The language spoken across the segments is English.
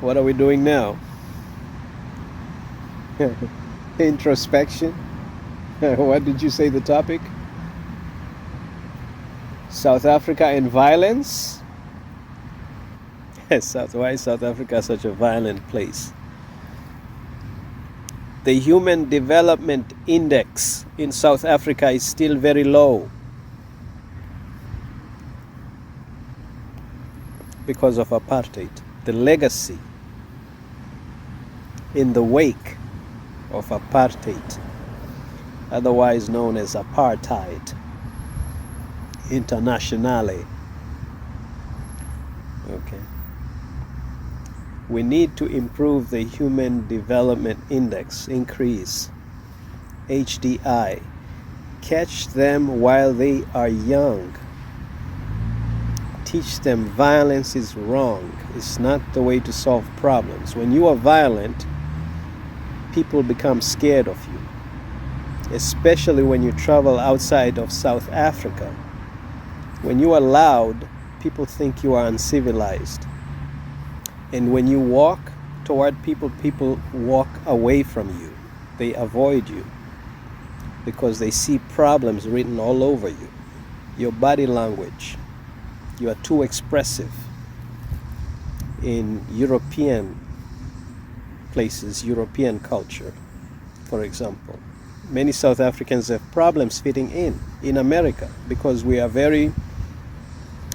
What are we doing now? Introspection. What did you say the topic? South Africa and violence? Why is South Africa such a violent place? The Human Development Index in South Africa is still very low because of apartheid. The legacy in the wake of apartheid, otherwise known as apartheid internationally. Okay. We need to improve the Human Development Index, increase HDI, catch them while they are young, teach them violence is wrong. It's not the way to solve problems. When you are violent, people become scared of you, especially when you travel outside of South Africa. When you are loud, people think you are uncivilized. And when you walk toward people, people walk away from you. They avoid you because they see problems written all over you. Your body language, you are too expressive. In European places, European culture, for example, many South Africans have problems fitting in America because we are very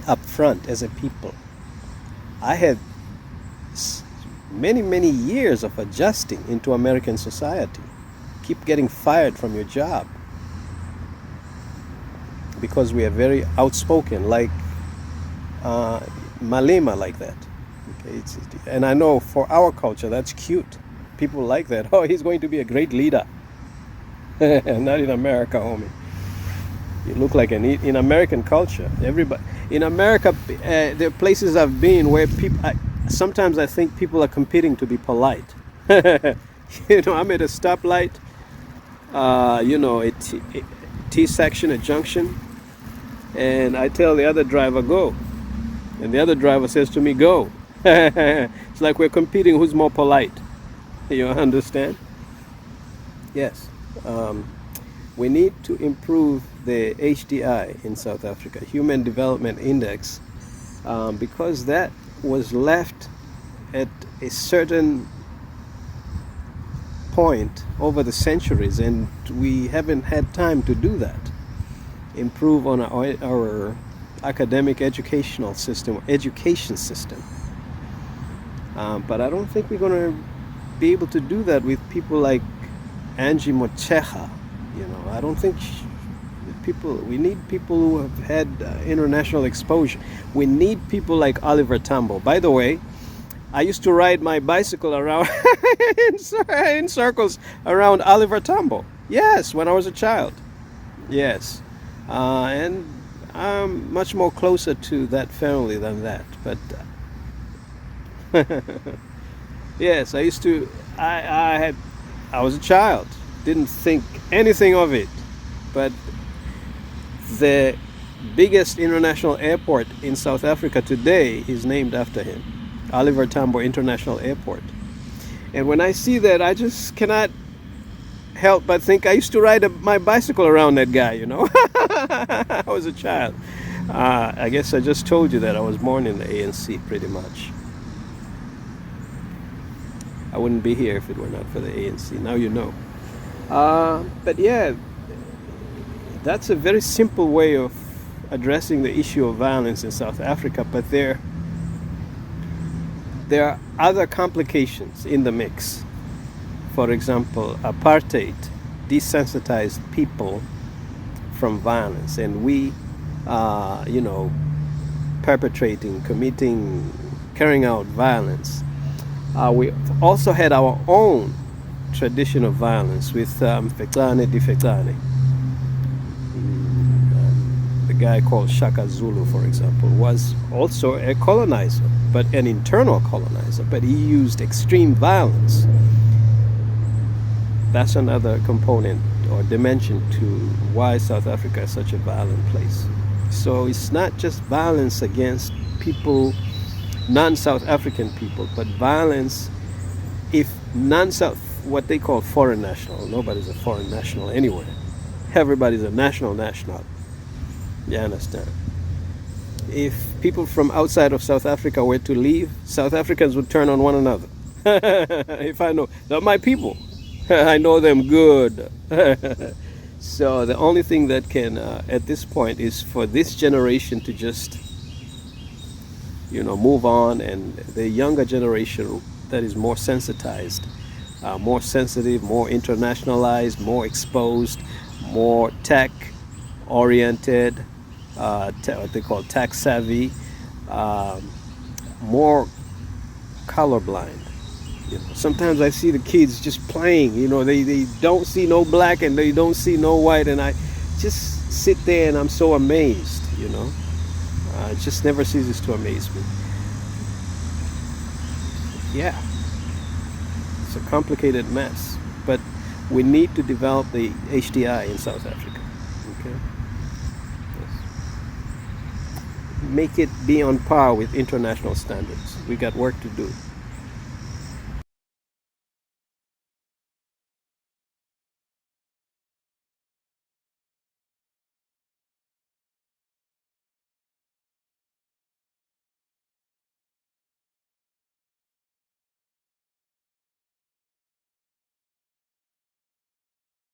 upfront as a people. I had many years of adjusting into American society. Keep getting fired from your job because we are very outspoken, like Malema, like that. Okay, and I know for our culture that's cute. People like that. Oh, he's going to be a great leader. Not in America, homie. You look like in American culture. Everybody in America, there are places I've been where people. Sometimes I think people are competing to be polite. I'm at a stoplight. A T section, a junction, and I tell the other driver go, and the other driver says to me go. It's like we're competing who's more polite. You understand? Yes. We need to improve the HDI in South Africa, Human Development Index, because that was left at a certain point over the centuries, and we haven't had time to do that. Improve on our academic education system. But I don't think we're going to be able to do that with people like Angie Mocheha. I don't think we need people who have had international exposure. We need people like Oliver Tambo. By the way, I used to ride my bicycle around in circles around Oliver Tambo. Yes, when I was a child. Yes. And I'm much more closer to that family than that. But yes, I used to. I was a child. Didn't think anything of it. But the biggest international airport in South Africa today is named after him, Oliver Tambo International Airport. And when I see that, I just cannot help but think I used to ride my bicycle around that guy, I was a child. I guess I just told you that I was born in the ANC pretty much. I wouldn't be here if it were not for the ANC. Now you know. But yeah, that's a very simple way of addressing the issue of violence in South Africa, but there are other complications in the mix. For example, apartheid desensitized people from violence, and we, carrying out violence. We also had our own tradition of violence with Fetsane di Fetsane. The guy called Shaka Zulu, for example, was also a colonizer, but an internal colonizer, but he used extreme violence. That's another component or dimension to why South Africa is such a violent place. So it's not just violence against people non-South African people, but violence, if non-South, what they call foreign national, nobody's a foreign national anywhere. Everybody's a national. You understand? If people from outside of South Africa were to leave, South Africans would turn on one another. If I know, they're my people. I know them good. So the only thing that can, at this point, is for this generation to just, move on, and the younger generation that is more sensitized, more sensitive, more internationalized, more exposed, more tech oriented, what they call tech savvy, more colorblind. Sometimes I see the kids just playing. They don't see no black and they don't see no white, and I just sit there and I'm so amazed. It just never ceases to amaze me. Yeah, it's a complicated mess, but we need to develop the HDI in South Africa. Okay, yes. Make it be on par with international standards. We got work to do.